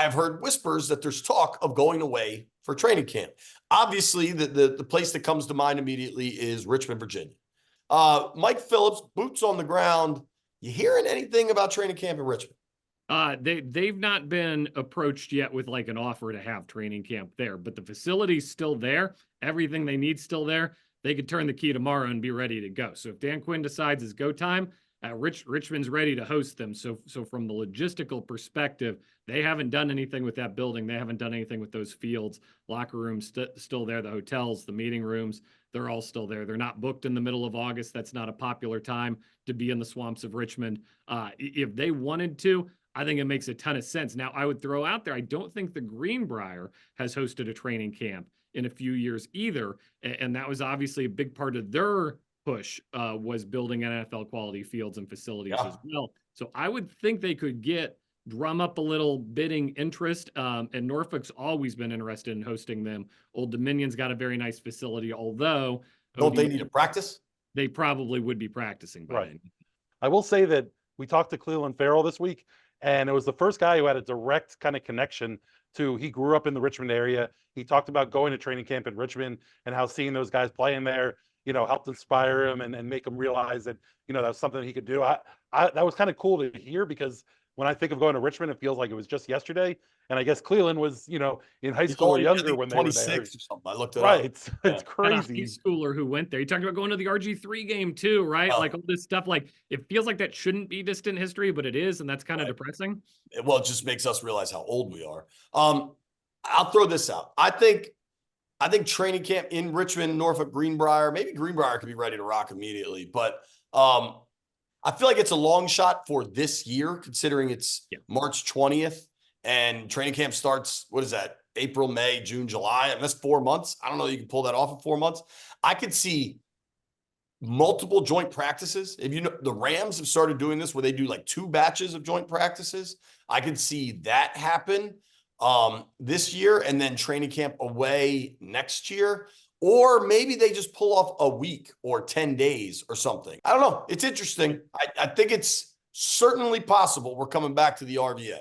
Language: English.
I've heard whispers that there's talk of going away for training camp. Obviously, the place that comes to mind immediately is Richmond, Virginia. Mike Phillips, boots on the ground. You hearing anything about training camp in Richmond? They've not been approached yet with like an offer to have training camp there, but the facility's still there. Everything they need still there. They could turn the key tomorrow and be ready to go. So if Dan Quinn decides it's go time, Richmond's ready to host them. So from the logistical perspective, they haven't done anything with that building. They haven't done anything with those fields. Locker rooms still there. The hotels, the meeting rooms, they're all still there. They're not booked in the middle of August. That's not a popular time to be in the swamps of Richmond. If they wanted to, I think it makes a ton of sense. Now, I would throw out there, I don't think the Greenbrier has hosted a training camp in a few years either. And that was obviously a big part of their push, was building NFL quality fields and facilities as well. So I would think they could drum up a little bidding interest. And Norfolk's always been interested in hosting them. Old Dominion's got a very nice facility, although don't they need to practice? They probably would be practicing by then. I will say that we talked to Cleveland Farrell this week, and it was the first guy who had a direct kind of connection to, he grew up in the Richmond area. He talked about going to training camp in Richmond and how seeing those guys playing there, helped inspire him and make him realize that, that was something he could do. That was kind of cool to hear, because when I think of going to Richmond, it feels like it was just yesterday. And I guess Cleveland was, in high school or younger when they were there. Or something. I looked it up. It's crazy. High schooler who went there. You talked about going to the RG3 game too, right? Like all this stuff. Like it feels like that shouldn't be distant history, but it is, and that's kind of depressing. Well, it just makes us realize how old we are. I'll throw this out. I think training camp in Richmond, Norfolk, Greenbrier, maybe Greenbrier could be ready to rock immediately, but I feel like it's a long shot for this year, considering it's March 20th and training camp starts, what is that? April, May, June, July. I mean, that's 4 months. I don't know. You can pull that off in 4 months. I could see multiple joint practices. If the Rams have started doing this where they do like 2 batches of joint practices, I could see that happen this year, and then training camp away next year. Or maybe they just pull off a week or 10 days or something. I don't know. It's interesting. I think it's certainly possible we're coming back to the RVA.